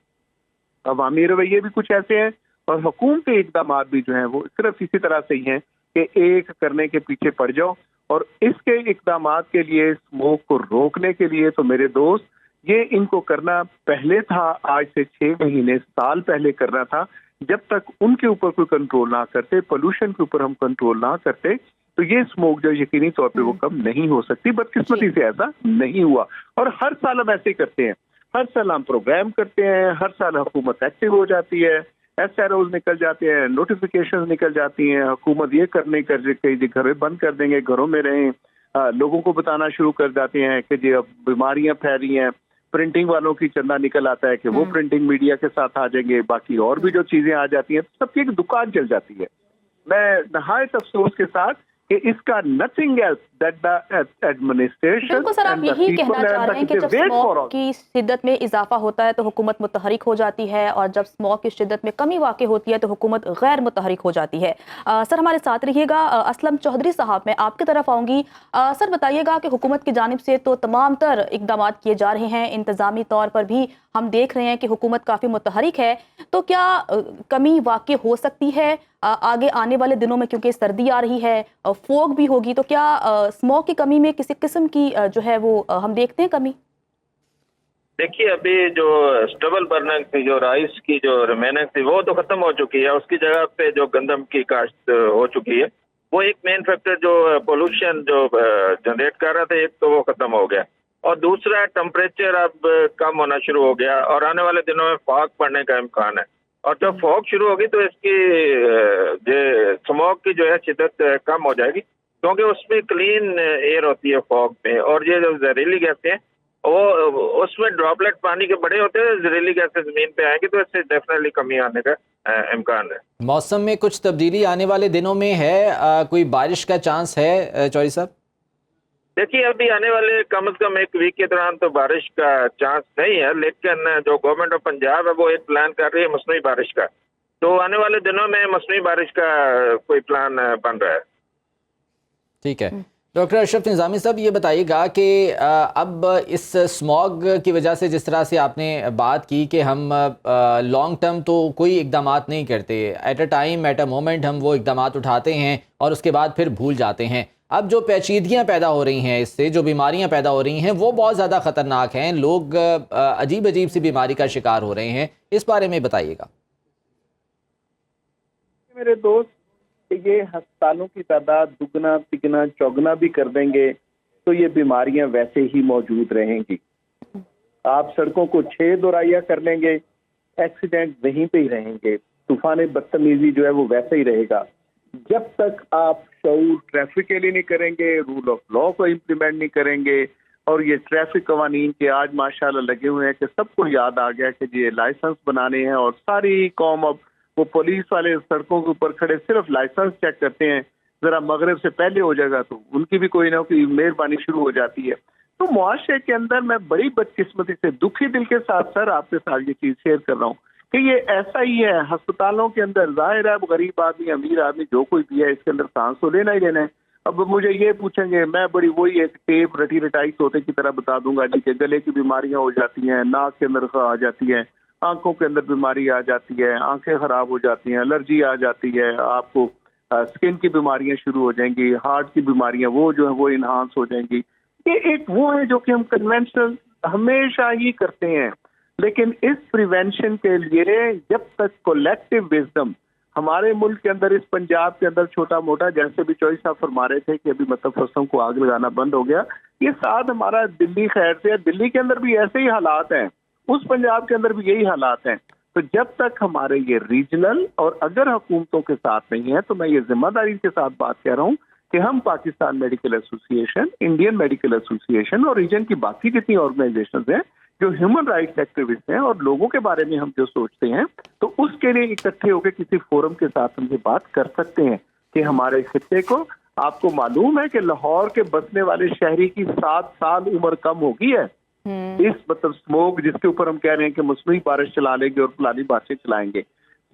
عوامی رویے بھی کچھ ایسے ہیں اور حکومتی اقدامات بھی جو ہیں وہ صرف اسی طرح سے ہی ہیں کہ ایک کرنے کے پیچھے پڑ جاؤ. اور اس کے اقدامات کے لیے اسموگ کو روکنے کے لیے تو میرے دوست یہ ان کو کرنا پہلے تھا، آج سے 6 مہینے سال پہلے کرنا تھا. جب تک ان کے اوپر کوئی کنٹرول نہ کرتے، پولوشن کے اوپر ہم کنٹرول نہ کرتے، تو یہ اسموک جو یقینی طور پہ وہ کم نہیں ہو سکتی. بدقسمتی سے ایسا نہیں ہوا، اور ہر سال ہم ایسے ہی کرتے ہیں. ہر سال ہم پروگرام کرتے ہیں، ہر سال حکومت ایکٹیو ہو جاتی ہے، ایس آر اوز نکل جاتے ہیں، نوٹیفیکیشن نکل جاتی ہیں. حکومت یہ کرنے کر کے گھر بند کر دیں گے، گھروں میں رہیں. لوگوں کو بتانا شروع کر جاتے ہیں کہ جی اب بیماریاں پھیل رہی ہیں. پرنٹنگ والوں کی چندہ نکل آتا ہے کہ وہ پرنٹنگ میڈیا کے ساتھ آ جائیں گے. باقی اور بھی جو چیزیں آ جاتی ہیں، سب کی ایک دکان چل جاتی ہے. میں نہایت افسوس کے ساتھ کہ اس کا nothing else that the administration. بالکل سر، آپ یہی کہنا چاہ رہے ہیں کہ جب اسموک کی شدت میں اضافہ ہوتا ہے تو حکومت متحرک ہو جاتی ہے، اور جب اسموک کی شدت میں کمی واقع ہوتی ہے تو حکومت غیر متحرک ہو جاتی ہے. سر ہمارے ساتھ رہیے گا. اسلم چودھری صاحب، میں آپ کی طرف آؤں گی. سر بتائیے گا کہ حکومت کی جانب سے تو تمام تر اقدامات کیے جا رہے ہیں، انتظامی طور پر بھی ہم دیکھ رہے ہیں کہ حکومت کافی متحرک ہے، تو کیا کمی واقع ہو سکتی ہے آگے آنے والے دنوں میں؟ کیونکہ سردی آ رہی ہے، فوگ بھی ہوگی، تو کیا اسموک کی کمی میں کسی قسم کی جو ہے وہ ہم دیکھتے ہیں کمی؟ دیکھیے، ابھی جو اسٹبل برننگ تھی، جو رائس کی جو ریمیننگ تھی، وہ تو ختم ہو چکی ہے. اس کی جگہ پہ جو گندم کی کاشت ہو چکی ہے، وہ ایک مین فیکٹر جو پولوشن جو جنریٹ کر رہا تھا، ایک تو وہ ختم ہو گیا. اور دوسرا ٹمپریچر اب کم ہونا شروع ہو گیا، اور آنے والے دنوں میں فاگ پڑنے کا امکان ہے. اور جب فاگ شروع ہوگی تو اس کی اسموک کی جو ہے شدت کم ہو جائے گی، کیونکہ اس میں کلین ایئر ہوتی ہے فاگ میں. اور یہ جو زہریلی گیسیں ہیں، وہ اس میں ڈراپلیٹ پانی کے بڑے ہوتے ہیں، زہریلی گیسیں زمین پہ آئیں گی تو اس سے ڈیفینیٹلی کمی آنے کا امکان ہے. موسم میں کچھ تبدیلی آنے والے دنوں میں ہے؟ کوئی بارش کا چانس ہے چوہدری صاحب؟ دیکھیے، ابھی آنے والے کم از کم ایک ویک کے دوران تو بارش کا چانس نہیں ہے، لیکن جو گورنمنٹ آف پنجاب ہے وہ ایک پلان کر رہی ہے مصنوعی بارش کا. تو آنے والے دنوں میں مصنوعی بارش کا کوئی پلان بن رہا ہے. ٹھیک ہے. ڈاکٹر اشرف نظامی صاحب، یہ بتائیے گا کہ اب اس اسموگ کی وجہ سے جس طرح سے آپ نے بات کی کہ ہم لانگ ٹرم تو کوئی اقدامات نہیں کرتے، at a time at a moment ہم وہ اقدامات اٹھاتے ہیں اور اس کے بعد پھر بھول جاتے ہیں. اب جو پیچیدگیاں پیدا ہو رہی ہیں، اس سے جو بیماریاں پیدا ہو رہی ہیں، وہ بہت زیادہ خطرناک ہیں. لوگ عجیب عجیب سی بیماری کا شکار ہو رہے ہیں. اس بارے میں بتائیے گا. میرے دوست، یہ ہسپتالوں کی تعداد دگنا تگنا چوگنا بھی کر دیں گے تو یہ بیماریاں ویسے ہی موجود رہیں گی. آپ سڑکوں کو 6 دورائیا کر لیں گے، ایکسیڈنٹ وہیں پہ ہی رہیں گے. طوفان بدتمیزی جو ہے وہ ویسے ہی رہے گا. جب تک آپ شعور ٹریفک کے لیے نہیں کریں گے، رول آف لا کو امپلیمنٹ نہیں کریں گے، اور یہ ٹریفک قوانین کے آج ماشاءاللہ لگے ہوئے ہیں کہ سب کو یاد آ گیا کہ یہ لائسنس بنانے ہیں، اور ساری قوم اب وہ پولیس والے سڑکوں کے اوپر کھڑے صرف لائسنس چیک کرتے ہیں. ذرا مغرب سے پہلے ہو جائے گا تو ان کی بھی کوئی نہ کوئی مہربانی شروع ہو جاتی ہے. تو معاشرے کے اندر میں بڑی بدقسمتی سے دکھی دل کے ساتھ سر آپ کے ساتھ یہ چیز شیئر کر رہا ہوں کہ یہ ایسا ہی ہے. ہسپتالوں کے اندر ظاہر ہے غریب آدمی امیر آدمی جو کوئی بھی ہے اس کے اندر سانس تو لینا ہی لینا ہے. اب مجھے یہ پوچھیں گے، میں بڑی وہی ایک ٹیپ رٹی رٹائی طوطے کی طرح بتا دوں گا جی کہ گلے کی بیماریاں ہو جاتی ہیں، ناک کے اندر آ جاتی ہیں، آنکھوں کے اندر بیماری آ جاتی ہے، آنکھیں خراب ہو جاتی ہیں، الرجی آ جاتی ہے، آپ کو سکن کی بیماریاں شروع ہو جائیں گی، ہارٹ کی بیماریاں وہ جو ہے وہ انہانس ہو جائیں گی. یہ ایک وہ ہے جو کہ ہم کنونشنل ہمیشہ ہی کرتے ہیں. لیکن اس پریونشن کے لیے جب تک کولیکٹیو وزڈم ہمارے ملک کے اندر، اس پنجاب کے اندر چھوٹا موٹا جیسے بھی چوہدری صاحب فرما رہے تھے کہ ابھی مطلب فصلوں کو آگ لگانا بند ہو گیا، یہ ساتھ ہمارا دلی خیر سے، دلی کے اندر بھی ایسے ہی حالات ہیں، اس پنجاب کے اندر بھی یہی حالات ہیں. تو جب تک ہمارے یہ ریجنل اور اگر حکومتوں کے ساتھ نہیں ہے، تو میں یہ ذمہ داری کے ساتھ بات کہہ رہا ہوں کہ ہم پاکستان میڈیکل ایسوسی ایشن، انڈین میڈیکل ایسوسی ایشن اور ریجن کی باقی جتنی آرگنائزیشنز ہیں جو ہیومن رائٹس ایکٹیوسٹ ہیں اور لوگوں کے بارے میں ہم جو سوچتے ہیں، تو اس کے لیے اکٹھے ہو کے کسی فورم کے ساتھ ہم یہ بات کر سکتے ہیں کہ ہمارے خطے کو، آپ کو معلوم ہے کہ لاہور کے بسنے والے شہری کی 7 سال عمر کم ہو گئی ہے. اس مطلب اسموک جس کے اوپر ہم کہہ رہے ہیں کہ مصنوعی بارش چلا لیں گے اور فلانی بارشیں چلائیں گے،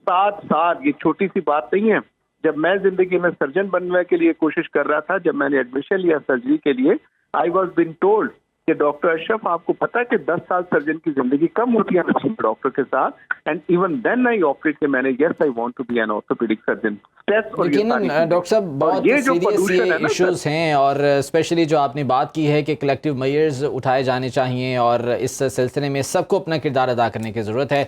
7 سال، یہ چھوٹی سی بات نہیں ہے. جب میں زندگی میں سرجن بننے کے لیے کوشش کر رہا تھا، جب میں نے ایڈمیشن لیا سرجری کے لیے، آئی واز بین ٹولڈ کہ ڈاکٹر اشرف آپ کو پتا ہے کہ 10 سال سرجن کی زندگی کم ہوتی ہے نصیب ڈاکٹر کے ساتھ, and even then I operate کہ میں نے yes I want to be an orthopedic surgeon. لیکن ڈاکٹر صاحب بہت سیریس یہ ایشوز ہیں, اور اسپیشلی جو آپ نے بات کی ہے کہ کلیکٹیو میئرز اٹھائے جانے چاہیے اور اس سلسلے میں سب کو اپنا کردار ادا کرنے کی ضرورت ہے.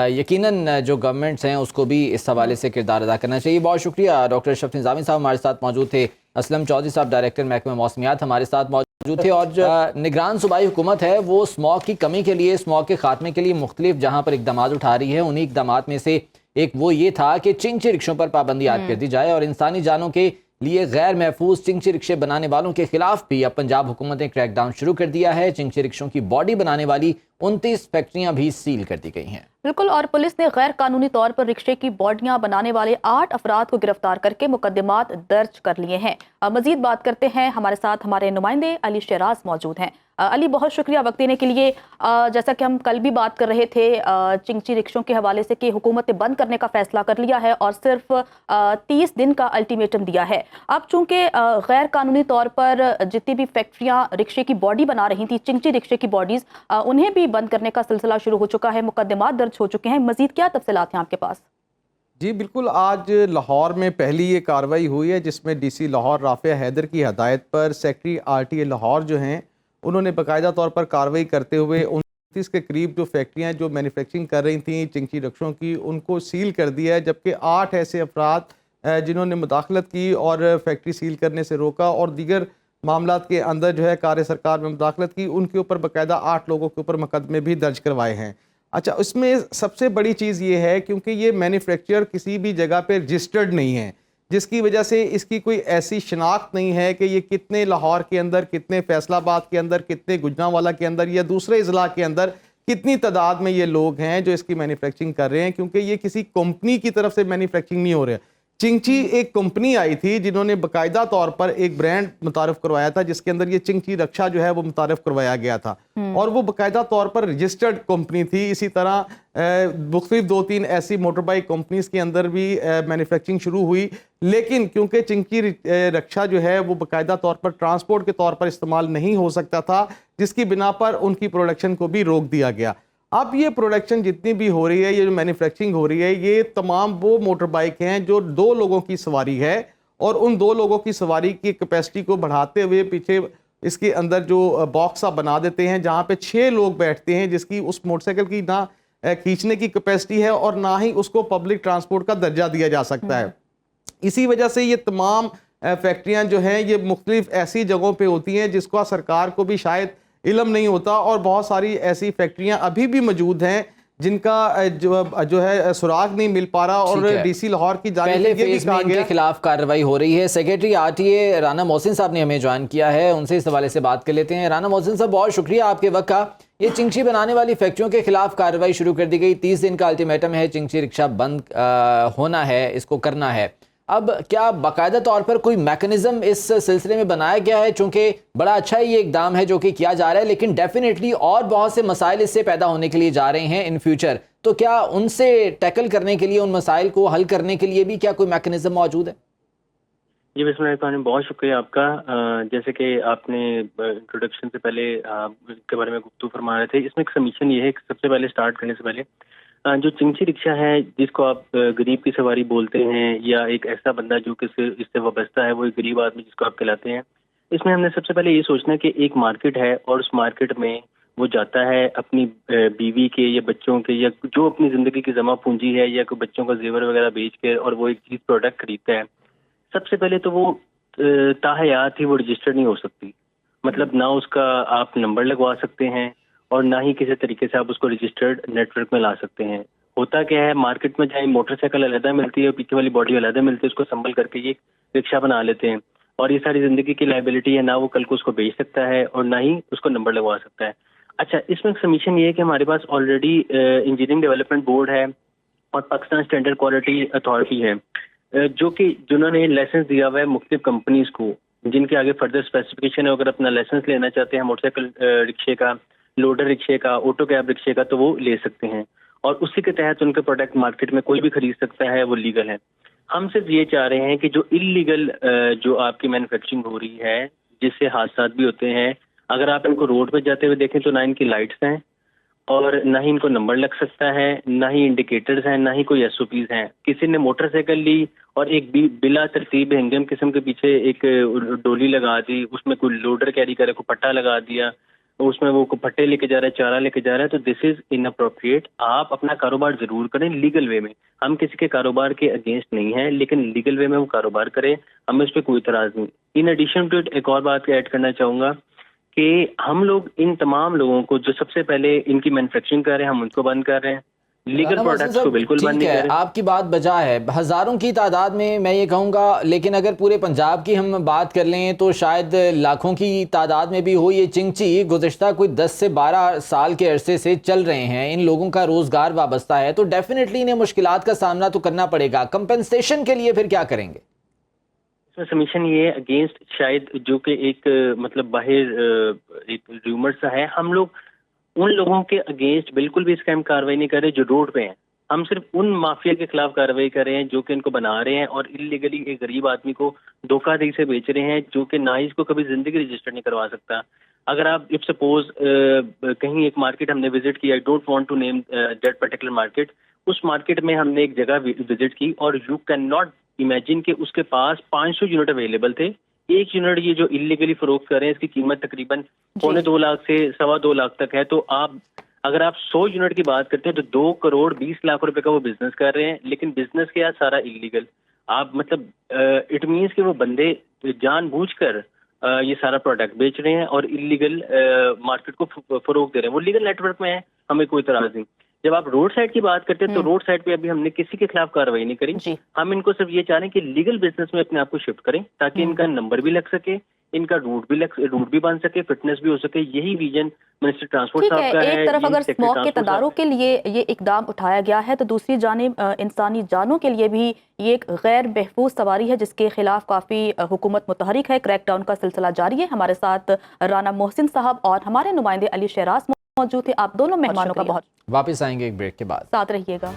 یقیناً جو گورنمنٹس ہیں اس کو بھی اس حوالے سے کردار ادا کرنا چاہیے. بہت شکریہ ڈاکٹر اشرف نظامی صاحب ہمارے ساتھ موجود تھے. اسلم چودھری صاحب ڈائریکٹر محکمہ موسمیات ہمارے ساتھ موجود تھے. اور جو نگران صوبائی حکومت ہے وہ اسموگ کی کمی کے لیے, اسموگ کے خاتمے کے لیے مختلف جہاں پر اقدامات اٹھا رہی ہے. انہی اقدامات میں سے ایک وہ یہ تھا کہ چنگچی رکشوں پر پابندی عائد کر دی جائے, اور انسانی جانوں کے لیے غیر محفوظ چنگچی رکشے بنانے والوں کے خلاف بھی اب پنجاب حکومت نے کریک ڈاؤن شروع کر دیا ہے. چنگچی رکشوں کی باڈی بنانے والی 29 فیکٹریاں بھی سیل کر دی گئی ہیں. بالکل, اور پولیس نے غیر قانونی طور پر رکشے کی باڈیاں بنانے والے 8 افراد کو گرفتار کر کے مقدمات درج کر لیے ہیں. مزید بات کرتے ہیں, ہمارے ساتھ ہمارے نمائندے علی شیراز موجود ہیں. علی, بہت شکریہ وقت دینے کے لیے. جیسا کہ ہم کل بھی بات کر رہے تھے چنگچی رکشوں کے حوالے سے کہ حکومت نے بند کرنے کا فیصلہ کر لیا ہے اور صرف 30 دن کا الٹیمیٹم دیا ہے. اب چونکہ غیر قانونی طور پر جتنی بھی فیکٹریاں رکشے کی باڈی بنا رہی تھیں, چنگچی رکشے کی باڈیز, انہیں بھی بند کرنے کا سلسلہ شروع ہو چکا ہے, مقدمات درج ہو چکے ہیں. مزید کیا تفصیلات ہیں آپ کے پاس؟ جی بالکل, آج لاہور میں پہلی یہ کارروائی ہوئی ہے جس میں ڈی سی لاہور رافع حیدر کی ہدایت پر سیکٹری RTA لاہور جو ہیں انہوں نے باقاعدہ طور پر کارروائی کرتے ہوئے 29 کے قریب جو فیکٹریاں جو مینوفیکچرنگ کر رہی تھیں چنگچی رکشوں کی ان کو سیل کر دیا ہے, جبکہ 8 ایسے افراد جنہوں نے مداخلت کی اور فیکٹری سیل کرنے سے روکا اور دیگر معاملات کے اندر جو ہے کار سرکار میں مداخلت کی, ان کے اوپر باقاعدہ 8 لوگوں کے اوپر مقدمے بھی درج کروائے ہیں. اچھا, اس میں سب سے بڑی چیز یہ ہے کیونکہ یہ مینوفیکچر کسی بھی جگہ پہ رجسٹرڈ نہیں ہے, جس کی وجہ سے اس کی کوئی ایسی شناخت نہیں ہے کہ یہ کتنے لاہور کے اندر, کتنے فیصل آباد کے اندر, کتنے گجرانوالہ کے اندر یا دوسرے اضلاع کے اندر کتنی تعداد میں یہ لوگ ہیں جو اس کی مینوفیکچرنگ کر رہے ہیں, کیونکہ یہ کسی کمپنی کی طرف سے مینوفیکچرنگ نہیں ہو رہا ہے. چنگچی ایک کمپنی آئی تھی جنہوں نے باقاعدہ طور پر ایک برانڈ متعارف کروایا تھا جس کے اندر یہ چنگچی رکشا جو ہے وہ متعارف کروایا گیا تھا, اور وہ باقاعدہ طور پر رجسٹرڈ کمپنی تھی. اسی طرح مختلف 2-3 ایسی موٹر بائک کمپنیز کے اندر بھی مینوفیکچرنگ شروع ہوئی, لیکن کیونکہ چنگچی رکشا جو ہے وہ باقاعدہ طور پر ٹرانسپورٹ کے طور پر استعمال نہیں ہو سکتا تھا, جس کی بنا پر ان کی پروڈکشن کو بھی روک دیا گیا. اب یہ پروڈکشن جتنی بھی ہو رہی ہے, یہ جو مینوفیکچرنگ ہو رہی ہے, یہ تمام وہ موٹر بائک ہیں جو 2 لوگوں کی سواری ہے, اور ان 2 لوگوں کی سواری کی کیپیسٹی کو بڑھاتے ہوئے پیچھے اس کے اندر جو باکس آپ بنا دیتے ہیں جہاں پہ 6 لوگ بیٹھتے ہیں, جس کی اس موٹر سائیکل کی نہ کھینچنے کی کیپیسٹی ہے اور نہ ہی اس کو پبلک ٹرانسپورٹ کا درجہ دیا جا سکتا ہے. اسی وجہ سے یہ تمام فیکٹریاں جو ہیں یہ مختلف ایسی جگہوں پہ ہوتی ہیں جس کا سرکار کو بھی شاید علم نہیں ہوتا, اور بہت ساری ایسی فیکٹریاں ابھی بھی موجود ہیں جن کا جو ہے سراغ نہیں مل پا رہا, اور ڈی سی لاہور کی جانب سے یہ بھی کہا گیا کے خلاف کارروائی ہو رہی ہے. سیکریٹری RTA رانا محسن صاحب نے ہمیں جوائن کیا ہے, ان سے اس حوالے سے بات کر لیتے ہیں. رانا محسن صاحب, بہت شکریہ آپ کے وقت کا. یہ چنگچی بنانے والی فیکٹریوں کے خلاف کارروائی شروع کر دی گئی, 30 دن کا الٹیمیٹم ہے, چنگچی رکشا بند ہونا ہے, اس کو کرنا ہے. اب کیا باقاعدہ طور پر کوئی میکنزم اس سلسلے میں بنایا گیا ہے؟ چونکہ بڑا اچھا یہ اقدام ہے جو کہ کیا جا رہا ہے, لیکن ڈیفینیٹلی اور بہت سے مسائل اس سے پیدا ہونے کے لیے جا رہے ہیں ان فیوچر, تو کیا ان سے ٹیکل کرنے کے لیے, ان مسائل کو حل کرنے کے لیے بھی کیا کوئی میکنزم موجود ہے؟ جی بسم اللہ الرحمن الرحیم, بہت شکریہ آپ کا. جیسے کہ آپ نے انٹروڈکشن سے پہلے کے بارے میں گفتگو فرما رہے تھے, اس میں ایک سمیشن یہ ہے کہ سب سے پہلے اسٹارٹ کرنے سے پہلے جو چنگچی رکشا ہے جس کو آپ غریب کی سواری بولتے ہیں, یا ایک ایسا بندہ جو کہ اس سے وابستہ ہے, وہ ایک غریب آدمی جس کو آپ کہلاتے ہیں, اس میں ہم نے سب سے پہلے یہ سوچنا کہ ایک مارکیٹ ہے اور اس مارکیٹ میں وہ جاتا ہے اپنی بیوی کے یا بچوں کے یا جو اپنی زندگی کی جمع پونجی ہے یا کوئی بچوں کا زیور وغیرہ بیچ کے, اور وہ ایک چیز پروڈکٹ خریدتا ہے. سب سے پہلے تو وہ تاحیات ہی وہ رجسٹرڈ نہیں ہو سکتی, مطلب نہ اس کا آپ نمبر لگوا سکتے ہیں اور نہ ہی کسی طریقے سے آپ اس کو رجسٹرڈ نیٹ ورک میں لا سکتے ہیں. ہوتا کیا ہے, مارکیٹ میں جائیں موٹر سائیکل علیحدہ ملتی ہے اور پیچھے والی باڈی علیحدہ ملتی ہے, اس کو سنبھل کر کے یہ رکشا بنا لیتے ہیں, اور یہ ساری زندگی کی لائبلٹی ہے, نہ وہ کل کو اس کو بیچ سکتا ہے اور نہ ہی اس کو نمبر لگوا سکتا ہے. اچھا, اس میں سمیشن یہ ہے کہ ہمارے پاس آلریڈی انجینئرنگ ڈیولپمنٹ بورڈ ہے اور پاکستان اسٹینڈرڈ کوالٹی اتھارٹی ہے, جنہوں نے لائسنس دیا ہوا ہے مختلف کمپنیز کو, جن کے آگے فردر اسپیسیفکیشن ہے. اگر اپنا لائسنس لینا چاہتے ہیں موٹر سائیکل رکشے کا, لوڈر رکشے کا, آٹو کیب رکشے کا, تو وہ لے سکتے ہیں, اور اسی کے تحت ان کے پروڈکٹ مارکیٹ میں کوئی بھی خرید سکتا ہے, وہ لیگل ہے. ہم صرف یہ چاہ رہے ہیں کہ جو انلیگل جو آپ کی مینوفیکچرنگ ہو رہی ہے, جس سے حادثات بھی ہوتے ہیں, اگر آپ ان کو روڈ پہ جاتے ہوئے دیکھیں تو نہ ان کی لائٹس ہیں اور نہ ہی ان کو نمبر لگ سکتا ہے، نہ ہی انڈیکیٹرز ہیں، نہ ہی کوئی ایس او پیز ہیں. کسی نے موٹر سائیکل لی اور ایک بلا ترتیب ہنگم قسم کے پیچھے ایک ڈولی لگا دی، اس میں کوئی لوڈر کیری کرے، کوئی پٹا لگا دیا، اس میں وہ پٹے لے کے جا رہا ہے، چارہ لے کے جا رہا ہے، تو دس از ان اپروپریٹ. آپ اپنا کاروبار ضرور کریں لیگل وے میں، ہم کسی کے کاروبار کے اگینسٹ نہیں ہیں، لیکن لیگل وے میں وہ کاروبار کریں، ہمیں اس پہ کوئی اعتراض نہیں. ان ایڈیشن ٹو اٹ ایک اور بات ایڈ کرنا چاہوں گا کہ ہم لوگ ان تمام لوگوں کو جو سب سے پہلے ان کی مینوفیکچرنگ کر رہے ہیں ہم ان کو بند کر رہے ہیں، لیگل پروڈکٹس کو بالکل بند نہیں کر رہے. آپ کی بات بجا ہے، ہزاروں کی تعداد میں یہ کہوں گا، لیکن اگر پورے پنجاب کی ہم بات کر لیں تو شاید لاکھوں کی تعداد میں بھی ہو. یہ چنگچی گزشتہ کوئی 10 سے 12 سال کے عرصے سے چل رہے ہیں، ان لوگوں کا روزگار وابستہ ہے، تو ڈیفینیٹلی انہیں مشکلات کا سامنا تو کرنا پڑے گا. کمپنسیشن کے لیے پھر کیا کریں گے؟ سبمیشن یہ اگینسٹ شاید جو کہ ایک مطلب باہر ایک ریومر سا ہے، ہم لوگ ان لوگوں کے اگینسٹ بالکل بھی اس کا ہم کارروائی نہیں کر رہے جو روڈ پہ ہیں. ہم صرف ان مافیا کے خلاف کارروائی کر رہے ہیں جو کہ ان کو بنا رہے ہیں اور انلیگلی ایک غریب آدمی کو دھوکہ دہی سے بیچ رہے ہیں، جو کہ نہ اس کو کبھی زندگی رجسٹر نہیں کروا سکتا. اگر آپ اف سپوز کہیں ایک مارکیٹ ہم نے وزٹ کی، I don't want to name that particular market, اس مارکیٹ میں ہم نے ایک جگہ وزٹ کی اور یو کین ناٹ امیجن کہ اس کے پاس 500 یونٹ اویلیبل تھے. ایک یونٹ یہ جو انلیگلی فروخت کر رہے ہیں اس کی قیمت تقریباً 2.25 لاکھ سے 2.25 لاکھ تک ہے. تو آپ اگر آپ 100 یونٹ کی بات کرتے ہیں تو 2 کروڑ 20 لاکھ روپے کا وہ بزنس کر رہے ہیں، لیکن بزنس کیا سارا انلیگل. آپ مطلب اٹ مینس کہ وہ بندے جان بوجھ کر یہ سارا پروڈکٹ بیچ رہے ہیں اور انلیگل مارکیٹ کو فروغ دے رہے ہیں. وہ لیگل نیٹ ورک میں ہے، ہمیں کوئی اعتراض نہیں. جب آپ روڈ سائڈ کی بات کرتے ہیں تو روڈ سائڈ پہ ابھی ہم نے کسی کے خلاف کارروائی نہیں کری. ہم ان کو صرف یہ چاہ رہے ہیں کہ لیگل بزنس میں اپنے آپ کو شفٹ کریں تاکہ ان کا نمبر بھی لگ سکے، ان کا روٹ بھی بن سکے، فٹنس بھی ہو سکے. یہی ویژن منسٹر ٹرانسپورٹ صاحب کا ہے. ایک طرف اگر اسموک کے تدارک کے لیے یہ اقدام اٹھایا گیا ہے تو دوسری جانب انسانی جانوں کے لیے بھی یہ ایک غیر محفوظ سواری ہے جس کے خلاف کافی حکومت متحرک ہے. کریک ڈاؤن کا سلسلہ جاری ہے. ہمارے ساتھ رانا محسن صاحب اور ہمارے نمائندے علی شہراز موجود تھے. آپ دونوں مہمانوں کا بہت واپس آئیں گے ایک بریک کے بعد، ساتھ رہیے گا.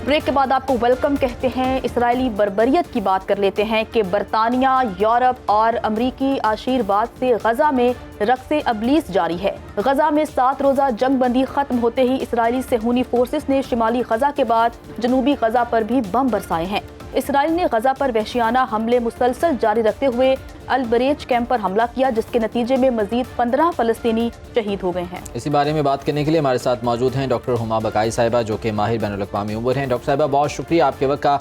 بریک کے بعد آپ کو ویلکم کہتے ہیں. اسرائیلی بربریت کی بات کر لیتے ہیں کہ برطانیہ، یورپ اور امریکی آشیرواد سے غزہ میں رقص ابلیس جاری ہے. غزہ میں 7 روزہ جنگ بندی ختم ہوتے ہی اسرائیلی صہیونی فورسز نے شمالی غزہ کے بعد جنوبی غزہ پر بھی بم برسائے ہیں. اسرائیل نے غزہ پر وحشیانہ حملے مسلسل جاری رکھتے ہوئے البریج کیمپ پر حملہ کیا جس کے نتیجے میں مزید 15 فلسطینی شہید ہو گئے ہیں. اسی بارے میں بات کرنے کے لیے ہمارے ساتھ موجود ہیں ڈاکٹر ہما بقائی صاحبہ جو کہ ماہر بین الاقوامی امور ہیں. ڈاکٹر صاحبہ بہت شکریہ آپ کے وقت کا.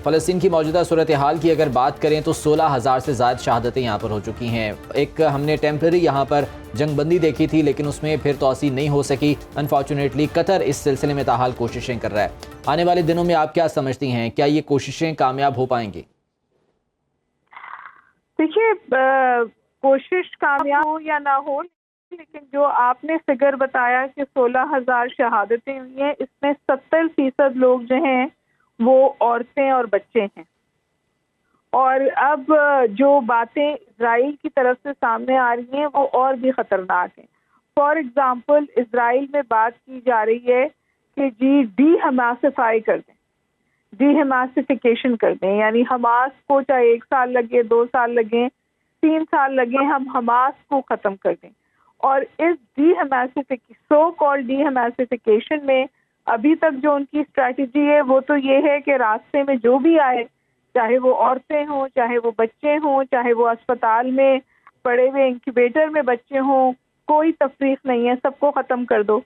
فلسطین کی موجودہ صورتحال کی اگر بات کریں تو 16,000 سے زائد شہادتیں یہاں پر ہو چکی ہیں. ایک ہم نے ٹیمپرری یہاں پر جنگ بندی دیکھی تھی لیکن اس میں پھر توسیع نہیں ہو سکی. انفارچونیٹلی قطر اس سلسلے میں تاحال کوششیں کر رہا ہے. آنے والے دنوں میں آپ کیا سمجھتی ہیں، کیا یہ کوششیں کامیاب ہو پائیں گی؟ دیکھیے کوشش کامیاب ہو یا نہ ہو، لیکن جو آپ نے فگر بتایا کہ 16,000 شہادتیں ہوئی ہیں، اس میں 70% لوگ جو ہیں وہ عورتیں اور بچے ہیں. اور اب جو باتیں اسرائیل کی طرف سے سامنے آ رہی ہیں وہ اور بھی خطرناک ہیں. فار ایگزامپل اسرائیل میں بات کی جا رہی ہے کہ جی ڈی ہماسیفائی کر دیں، ڈی ہماسیفیکیشن کر دیں، یعنی حماس کو چاہے 1 سال لگے، 2 سال لگے، 3 سال لگے، ہم حماس کو ختم کر دیں. اور اس سو کال ڈی ہماسیفیکیشن میں ابھی تک جو ان کی اسٹریٹجی ہے وہ تو یہ ہے کہ راستے میں جو بھی آئے، چاہے وہ عورتیں ہوں، چاہے وہ بچے ہوں، چاہے وہ اسپتال میں پڑے ہوئے انکیوبیٹر میں بچے ہوں، کوئی تفریق نہیں ہے، سب کو ختم کر دو.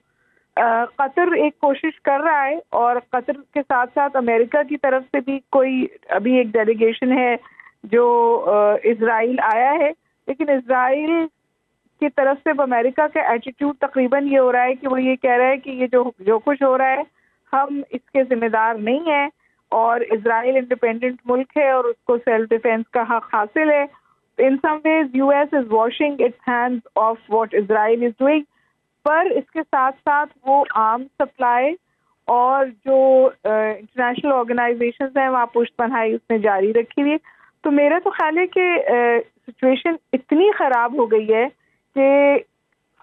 قطر ایک کوشش کر رہا ہے اور قطر کے ساتھ ساتھ امریکہ کی طرف سے بھی کوئی ابھی ایک ڈیلیگیشن ہے جو اسرائیل آیا ہے. لیکن اسرائیل کی طرف سے امریکہ کا ایٹیٹیوڈ تقریباً یہ ہو رہا ہے کہ وہ یہ کہہ رہا ہے کہ یہ جو کچھ ہو رہا ہے ہم اس کے ذمہ دار نہیں ہیں اور اسرائیل انڈیپینڈنٹ ملک ہے اور اس کو سیلف ڈیفینس کا حق حاصل ہے. In some ways U S is washing its hands off what Israel is doing. پر اس کے ساتھ ساتھ وہ آرم سپلائی اور جو انٹرنیشنل آرگنائزیشنز ہیں وہاں پشت پناہی اس نے جاری رکھی ہوئی. تو میرا تو خیال ہے کہ سچویشن اتنی خراب ہو گئی ہے کہ